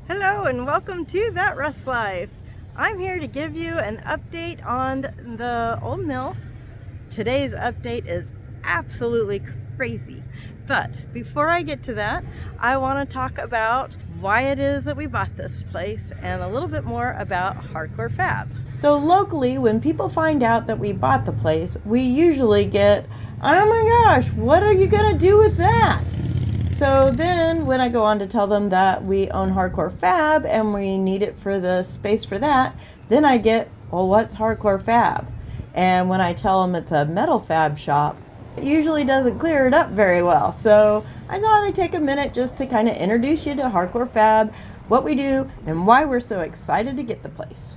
Hello and welcome to That Rust Life. I'm here to give you an update on the old mill. Today's update is absolutely crazy. But before I get to that, I want to talk about why it is that we bought this place and a little bit more about HardCore Fab. So locally, when people find out that we bought the place, we usually get, "Oh my gosh, what are you gonna do with that?" So then when I go on to tell them that we own HardCore Fab and we need it for the space for that, then I get, "Well, what's HardCore Fab?" And when I tell them it's a metal fab shop, it usually doesn't clear it up very well. So I thought I'd take a minute just to kind of introduce you to HardCore Fab, what we do, and why we're so excited to get the place.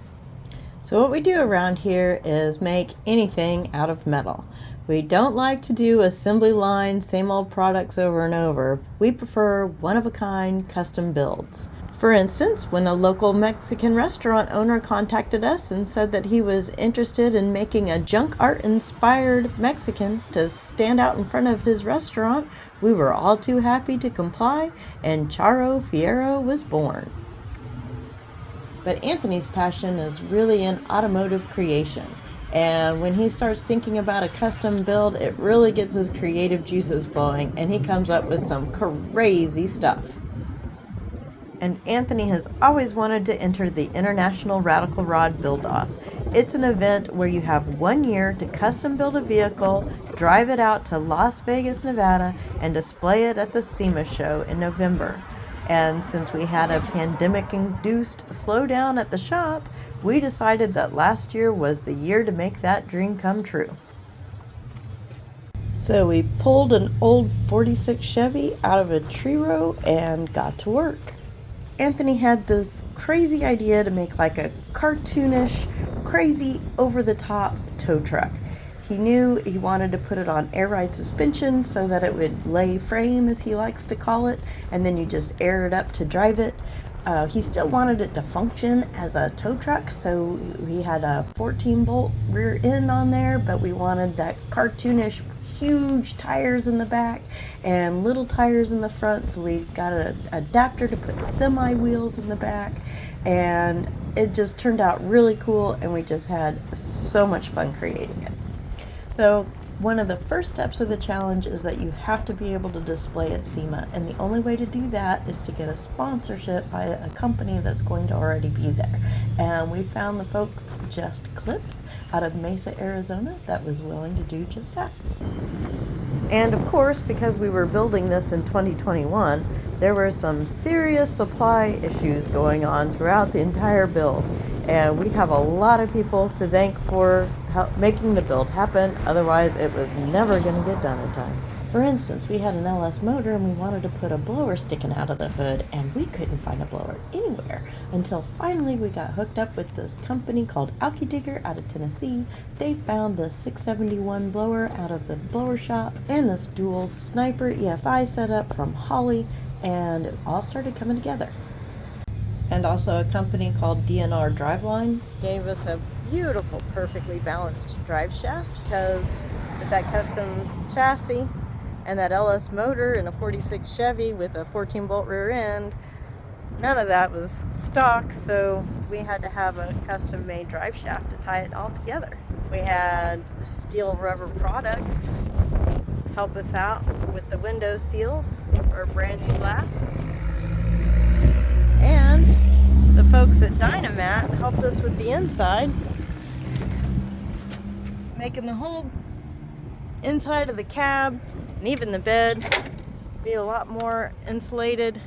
So what we do around here is make anything out of metal. We don't like to do assembly line, same old products over and over. We prefer one-of-a-kind custom builds. For instance, when a local Mexican restaurant owner contacted us and said that he was interested in making a junk art inspired Mexican to stand out in front of his restaurant, we were all too happy to comply, and Charo Fierro was born. But Anthony's passion is really in automotive creation. And when he starts thinking about a custom build, it really gets his creative juices flowing, and he comes up with some crazy stuff. And Anthony has always wanted to enter the International Radical Rod Build-Off. It's an event where you have 1 year to custom build a vehicle, drive it out to Las Vegas, Nevada, and display it at the SEMA show in November. And since we had a pandemic-induced slowdown at the shop, we decided that last year was the year to make that dream come true. So we pulled an old 46 Chevy out of a tree row and got to work. Anthony had this crazy idea to make like a cartoonish, crazy, over-the-top tow truck. He knew he wanted to put it on air ride suspension so that it would lay frame, as he likes to call it, and then you just air it up to drive it. He still wanted it to function as a tow truck, so we had a 14-bolt rear end on there, but we wanted that cartoonish huge tires in the back and little tires in the front, so we got an adapter to put semi wheels in the back, and it just turned out really cool, and we just had so much fun creating it. So one of the first steps of the challenge is that you have to be able to display at SEMA, and the only way to do that is to get a sponsorship by a company that's going to already be there. And we found the folks Just Clips out of Mesa, Arizona that was willing to do just that. And of course, because we were building this in 2021, there were some serious supply issues going on throughout the entire build. And we have a lot of people to thank for making the build happen, otherwise it was never going to get done in time. For instance, we had an LS motor and we wanted to put a blower sticking out of the hood, and we couldn't find a blower anywhere until finally we got hooked up with this company called Alky Digger out of Tennessee. They found the 671 blower out of the blower shop and this dual Sniper EFI setup from Holly, and it all started coming together. And also a company called Rdriveline gave us a beautiful, perfectly balanced drive shaft, because with that custom chassis and that LS motor and a 46 Chevy with a 14-bolt rear end, none of that was stock, so we had to have a custom-made drive shaft to tie it all together. We had Steel Rubber Products help us out with the window seals for brand new glass. And the folks at Dynamat helped us with the inside, making the whole inside of the cab and even the bed be a lot more insulated.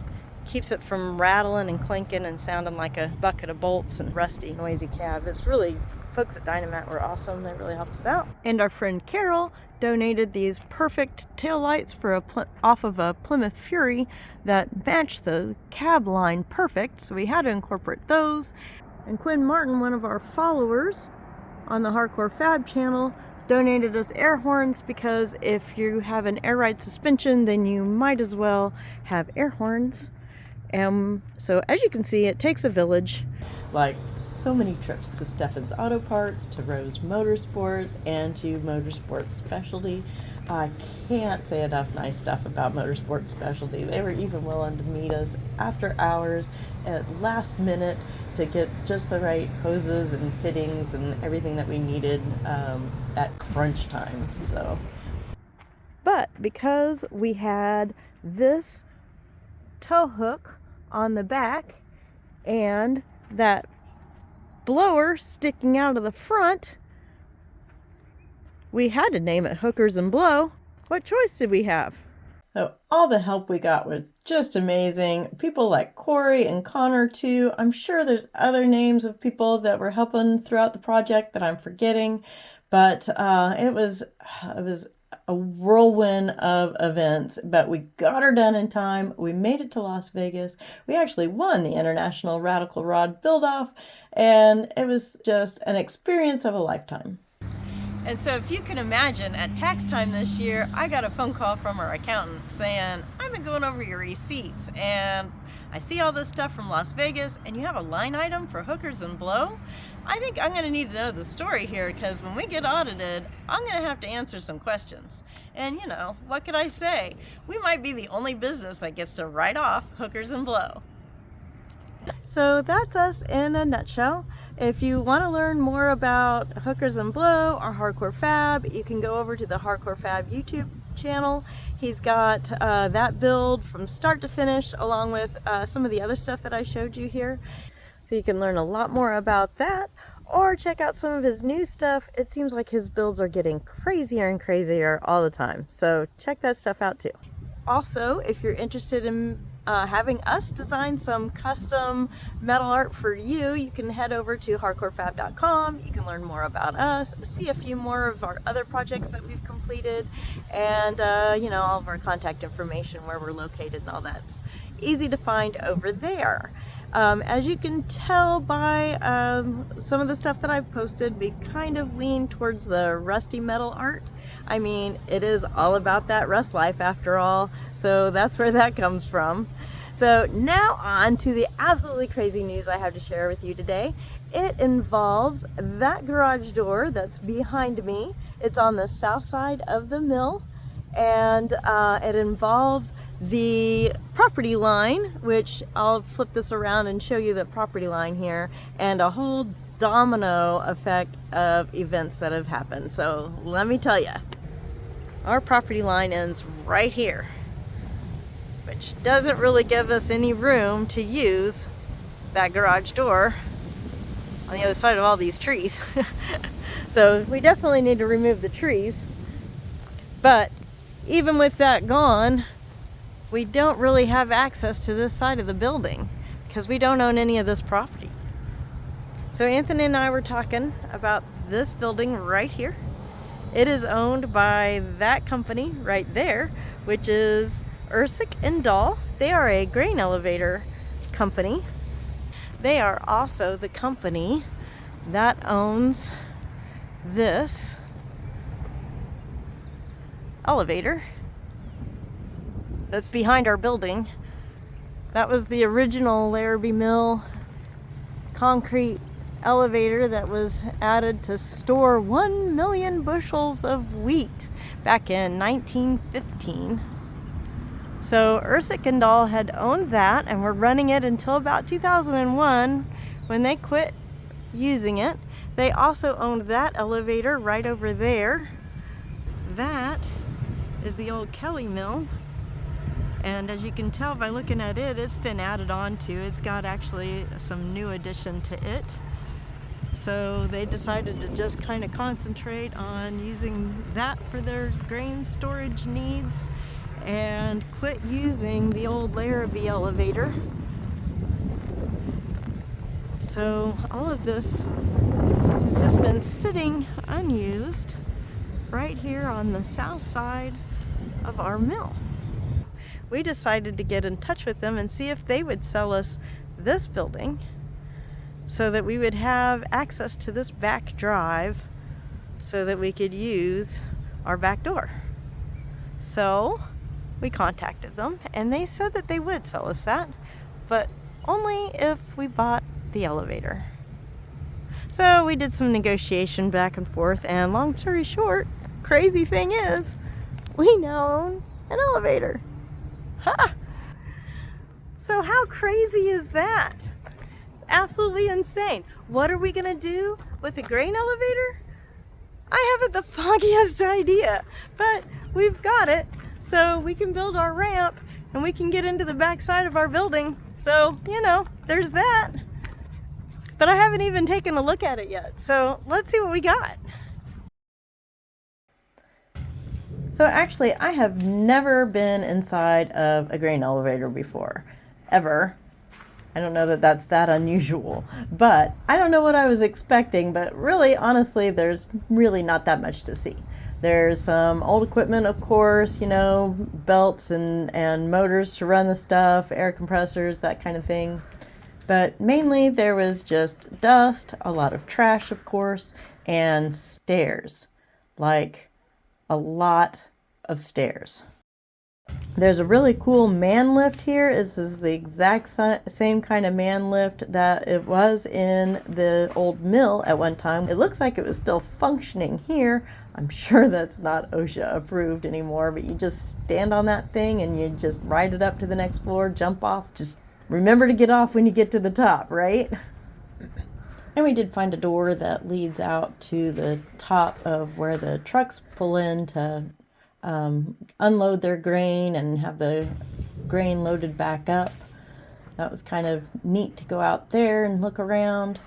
Keeps it from rattling and clinking and sounding like a bucket of bolts and rusty, noisy cab. It's really, folks at Dynamat were awesome. They really helped us out. And our friend Carol donated these perfect taillights for off of a Plymouth Fury that matched the cab line perfect, so we had to incorporate those. And Quinn Martin, one of our followers on the HardCore Fab channel, donated us air horns, because if you have an air ride suspension, then you might as well have air horns. So as you can see, it takes a village. Like so many trips to Stefan's Auto Parts, to Rose Motorsports, and to Motorsports Specialty. I can't say enough nice stuff about Motorsport Specialty. They were even willing to meet us after hours at last minute to get just the right hoses and fittings and everything that we needed at crunch time. But because we had this tow hook on the back and that blower sticking out of the front, we had to name it Hookers and Blow. What choice did we have? So all the help we got was just amazing. People like Corey and Connor too. I'm sure there's other names of people that were helping throughout the project that I'm forgetting, but it was a whirlwind of events, but we got her done in time. We made it to Las Vegas. We actually won the International Radical Rod Build-Off, and it was just an experience of a lifetime. And so if you can imagine, at tax time this year, I got a phone call from our accountant saying, I've been going over your receipts and I see all this stuff from Las Vegas and you have a line item for Hookers and Blow. I think I'm going to need to know the story here, because when we get audited, I'm going to have to answer some questions. And you know, what could I say? We might be the only business that gets to write off Hookers and Blow. So that's us in a nutshell. If you want to learn more about Hookers and Blow or HardCore Fab, you can go over to the HardCore Fab YouTube channel. He's got that build from start to finish, along with some of the other stuff that I showed you here. So you can learn a lot more about that, or check out some of his new stuff. It seems like his builds are getting crazier and crazier all the time. So check that stuff out too. Also, if you're interested in having us design some custom metal art for you, you can head over to hardcorefab.com. You can learn more about us, see a few more of our other projects that we've completed, and you know, all of our contact information, where we're located and all that's easy to find over there. As you can tell by some of the stuff that I've posted, we kind of lean towards the rusty metal art. I mean, it is all about that rust life after all, so that's where that comes from. So now on to the absolutely crazy news I have to share with you today. It involves that garage door that's behind me. It's on the south side of the mill, and it involves the property line, which I'll flip this around and show you the property line here, and a whole domino effect of events that have happened. So let me tell you, our property line ends right here, which doesn't really give us any room to use that garage door on the other side of all these trees. So we definitely need to remove the trees, but even with that gone, we don't really have access to this side of the building because we don't own any of this property. So Anthony and I were talking about this building right here. It is owned by that company right there, which is Erdriveline and Dahl. They are a grain elevator company. They are also the company that owns this elevator that's behind our building. That was the original Larrabee Mill concrete elevator that was added to store 1 million bushels of wheat back in 1915. So Erdriveline and Dahl had owned that and were running it until about 2001 when they quit using it. They also owned that elevator right over there. That is the old Kelly Mill. And as you can tell by looking at it, it's been added on to. It's got actually some new addition to it. So they decided to just kind of concentrate on using that for their grain storage needs and quit using the old Larrabee elevator. So all of this has just been sitting unused right here on the south side of our mill. We decided to get in touch with them and see if they would sell us this building so that we would have access to this back drive so that we could use our back door. So we contacted them and they said that they would sell us that, but only if we bought the elevator. So we did some negotiation back and forth, and long story short, crazy thing is, We now own an elevator. Ha! So how crazy is that? It's absolutely insane. What are we gonna do with a grain elevator? I haven't the foggiest idea, but we've got it. So we can build our ramp and we can get into the back side of our building. So, you know, there's that. But I haven't even taken a look at it yet. So let's see what we got. So actually, I have never been inside of a grain elevator before, ever. I don't know that that's that unusual, but I don't know what I was expecting, but really, honestly, there's really not that much to see. There's some old equipment, of course, you know, belts and motors to run the stuff, air compressors, that kind of thing. But mainly there was just dust, a lot of trash, of course, and stairs. Like a lot of stairs. There's a really cool man lift here. This is the exact same kind of man lift that it was in the old mill at one time. It looks like it was still functioning here. I'm sure that's not OSHA approved anymore, but you just stand on that thing and you just ride it up to the next floor, jump off. Just remember to get off when you get to the top, right? And we did find a door that leads out to the top of where the trucks pull in to unload their grain and have the grain loaded back up. That was kind of neat to go out there and look around.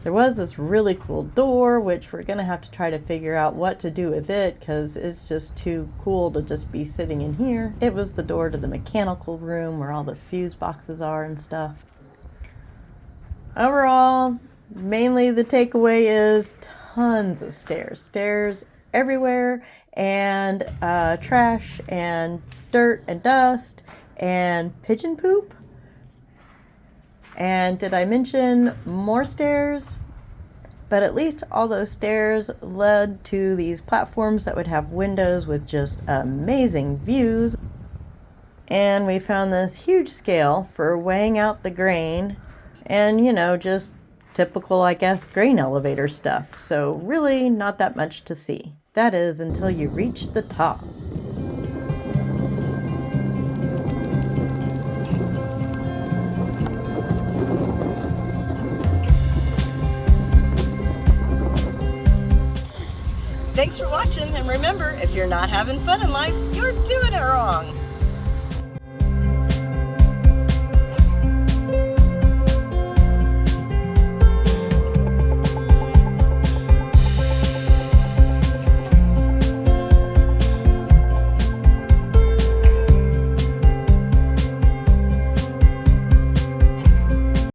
There was this really cool door, which we're going to have to try to figure out what to do with it because it's just too cool to just be sitting in here. It was the door to the mechanical room where all the fuse boxes are and stuff. Overall, mainly the takeaway is tons of stairs. Stairs everywhere, and trash and dirt and dust and pigeon poop. And did I mention more stairs? But at least all those stairs led to these platforms that would have windows with just amazing views. And we found this huge scale for weighing out the grain and, you know, just typical, I guess, grain elevator stuff. So really not that much to see. That is until you reach the top. Thanks for watching, and remember, if you're not having fun in life, you're doing it wrong.